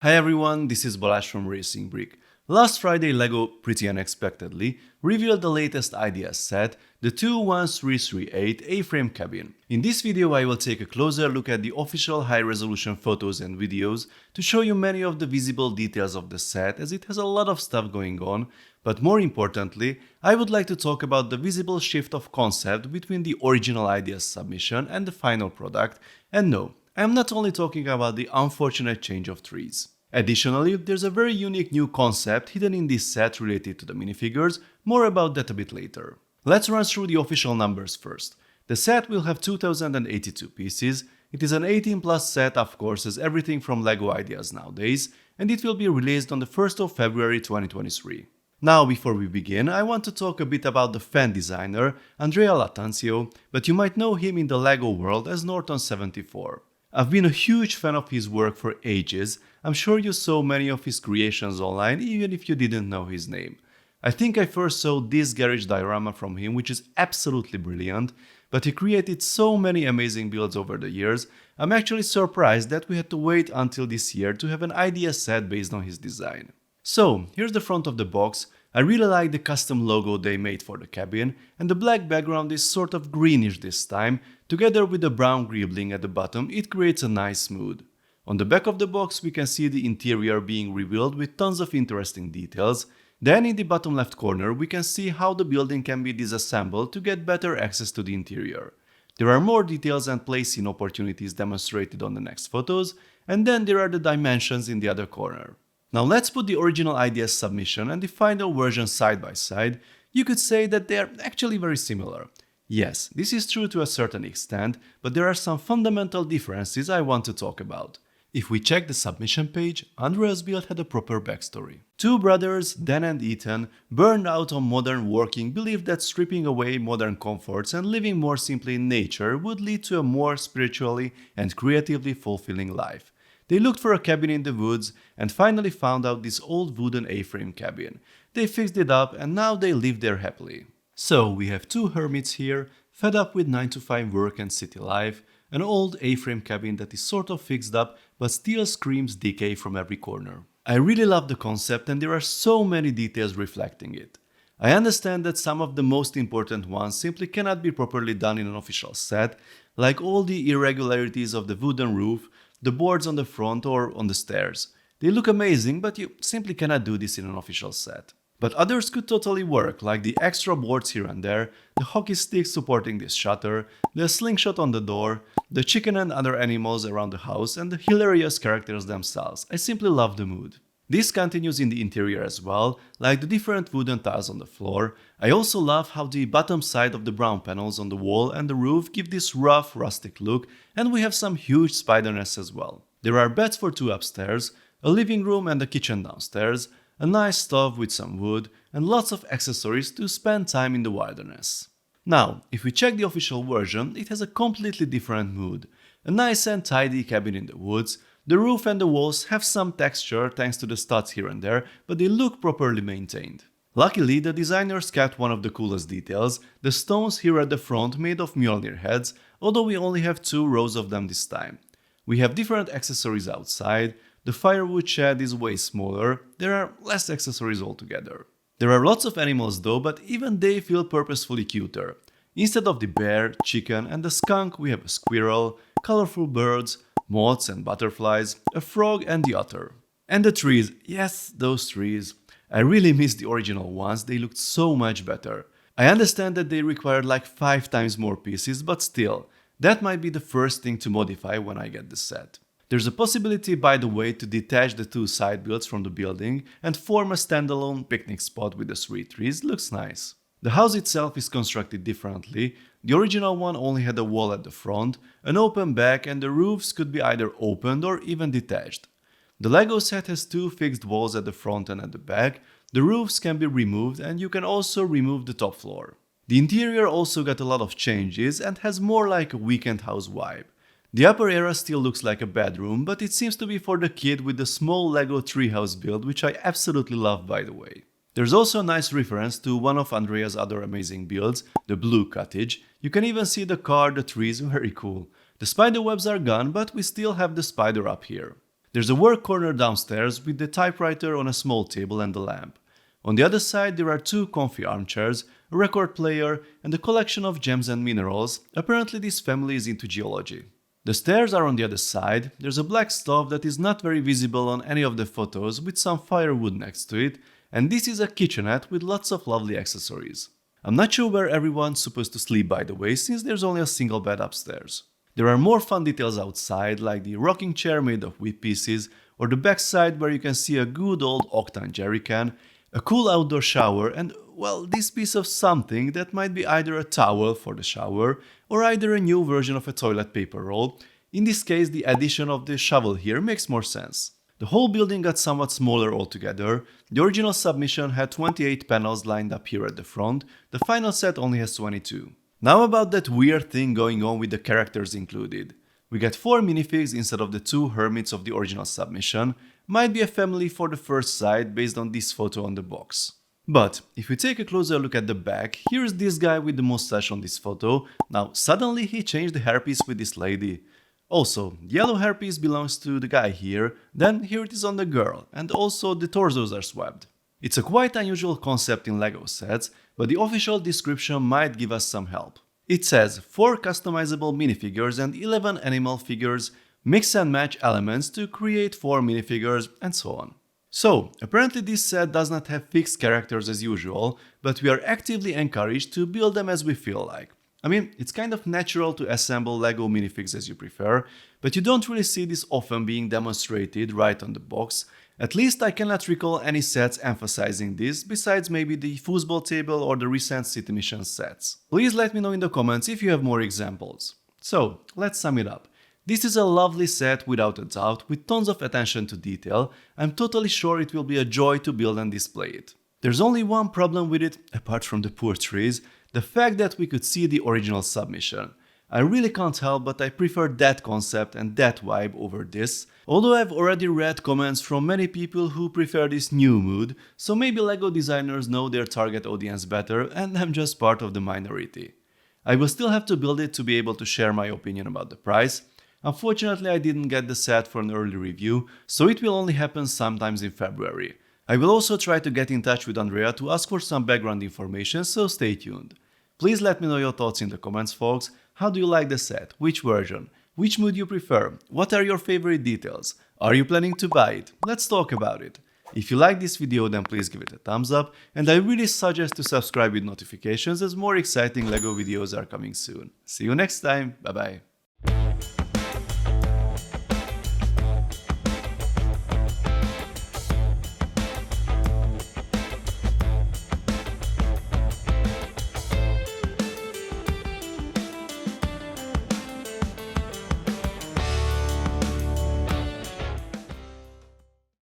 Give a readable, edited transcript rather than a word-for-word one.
Hi everyone, this is Balázs from Racing Brick. Last Friday, LEGO, pretty unexpectedly, revealed the latest idea set, the 21338 A-frame cabin. In this video, I will take a closer look at the official high-resolution photos and videos to show you many of the visible details of the set, as it has a lot of stuff going on, but more importantly, I would like to talk about the visible shift of concept between the original idea's submission and the final product, and no, I'm not only talking about the unfortunate change of trees. Additionally, there's a very unique new concept hidden in this set related to the minifigures, more about that a bit later. Let's run through the official numbers first. The set will have 2082 pieces, it is an 18 plus set of course as everything from LEGO ideas nowadays, and it will be released on the 1st of February 2023. Now, before we begin, I want to talk a bit about the fan designer, Andrea Lattanzio, but you might know him in the LEGO world as Norton74. I've been a huge fan of his work for ages. I'm sure you saw many of his creations online even if you didn't know his name. I think I first saw this garage diorama from him, which is absolutely brilliant, but he created so many amazing builds over the years. I'm actually surprised that we had to wait until this year to have an idea set based on his design. So, here's the front of the box. I really like the custom logo they made for the cabin, and the black background is sort of greenish this time. Together with the brown greebling at the bottom, it creates a nice mood. On the back of the box we can see the interior being revealed with tons of interesting details. Then in the bottom left corner we can see how the building can be disassembled to get better access to the interior. There are more details and placing opportunities demonstrated on the next photos, and then there are the dimensions in the other corner. Now let's put the original idea's submission and the final version side by side. You could say that they are actually very similar. Yes, this is true to a certain extent, but there are some fundamental differences I want to talk about. If we check the submission page, Andrea's build had a proper backstory. Two brothers, Dan and Ethan, burned out on modern working, believed that stripping away modern comforts and living more simply in nature would lead to a more spiritually and creatively fulfilling life. They looked for a cabin in the woods and finally found out this old wooden A-frame cabin. They fixed it up and now they live there happily. So we have two hermits here, fed up with 9 to 5 work and city life, an old A-frame cabin that is sort of fixed up but still screams decay from every corner. I really love the concept and there are so many details reflecting it. I understand that some of the most important ones simply cannot be properly done in an official set, like all the irregularities of the wooden roof, the boards on the front or on the stairs. They look amazing, but you simply cannot do this in an official set. But others could totally work, like the extra boards here and there, the hockey stick supporting this shutter, the slingshot on the door, the chicken and other animals around the house, and the hilarious characters themselves. I simply love the mood. This continues in the interior as well, like the different wooden tiles on the floor. I also love how the bottom side of the brown panels on the wall and the roof give this rough, rustic look, and we have some huge spider nests as well. There are beds for two upstairs, a living room and a kitchen downstairs, a nice stove with some wood, and lots of accessories to spend time in the wilderness. Now, if we check the official version, it has a completely different mood. A nice and tidy cabin in the woods. The roof and the walls have some texture thanks to the studs here and there, but they look properly maintained. Luckily, the designers kept one of the coolest details, the stones here at the front made of Mjolnir heads, although we only have 2 rows of them this time. We have different accessories outside. The firewood shed is way smaller, there are less accessories altogether. There are lots of animals though, but even they feel purposefully cuter. Instead of the bear, chicken and the skunk we have a squirrel, colorful birds, moths and butterflies, a frog and the otter. And the trees, yes, those trees. I really miss the original ones, they looked so much better. I understand that they required like 5 times more pieces, but still, that might be the first thing to modify when I get the set. There's a possibility, by the way, to detach the 2 side builds from the building and form a standalone picnic spot with the 3 trees. Looks nice. The house itself is constructed differently. The original one only had a wall at the front, an open back, and the roofs could be either opened or even detached. The LEGO set has 2 fixed walls at the front and at the back. The roofs can be removed and you can also remove the top floor. The interior also got a lot of changes and has more like a weekend house vibe. The upper area still looks like a bedroom, but it seems to be for the kid with the small LEGO treehouse build, which I absolutely love by the way. There's also a nice reference to one of Andrea's other amazing builds, the blue cottage. You can even see the car, the trees, very cool. The spider webs are gone, but we still have the spider up here. There's a work corner downstairs with the typewriter on a small table and a lamp. On the other side there are two comfy armchairs, a record player, and a collection of gems and minerals. Apparently this family is into geology. The stairs are on the other side. There's a black stove that is not very visible on any of the photos with some firewood next to it, and this is a kitchenette with lots of lovely accessories. I'm not sure where everyone's supposed to sleep, by the way, since there's only a single bed upstairs. There are more fun details outside, like the rocking chair made of wood pieces, or the backside where you can see a good old octane jerry can, a cool outdoor shower, and, well, this piece of something that might be either a towel for the shower, or either a new version of a toilet paper roll. In this case, the addition of the shovel here makes more sense. The whole building got somewhat smaller altogether. The original submission had 28 panels lined up here at the front, the final set only has 22. Now about that weird thing going on with the characters included. We get 4 minifigs instead of the 2 hermits of the original submission. Might be a family for the first sight based on this photo on the box. But if we take a closer look at the back, here's this guy with the mustache on this photo. Now suddenly he changed the hairpiece with this lady. Also, the yellow hairpiece belongs to the guy here, then here it is on the girl, and also the torsos are swapped. It's a quite unusual concept in LEGO sets, but the official description might give us some help. It says 4 customizable minifigures and 11 animal figures, mix and match elements to create 4 minifigures, and so on. So, apparently this set does not have fixed characters as usual, but we are actively encouraged to build them as we feel like. I mean, it's kind of natural to assemble LEGO minifigs as you prefer, but you don't really see this often being demonstrated right on the box. At least I cannot recall any sets emphasizing this, besides maybe the foosball table or the recent City Mission sets. Please let me know in the comments if you have more examples. So, let's sum it up. This is a lovely set without a doubt, with tons of attention to detail. I'm totally sure it will be a joy to build and display it. There's only one problem with it, apart from the poor trees, the fact that we could see the original submission. I really can't help but I prefer that concept and that vibe over this, although I've already read comments from many people who prefer this new mood, so maybe LEGO designers know their target audience better and I'm just part of the minority. I will still have to build it to be able to share my opinion about the price. Unfortunately, I didn't get the set for an early review, so it will only happen sometimes in February. I will also try to get in touch with Andrea to ask for some background information, so stay tuned. Please let me know your thoughts in the comments, folks. How do you like the set? Which version? Which mood you prefer? What are your favorite details? Are you planning to buy it? Let's talk about it. If you like this video, then please give it a thumbs up, and I really suggest to subscribe with notifications as more exciting LEGO videos are coming soon. See you next time, bye bye.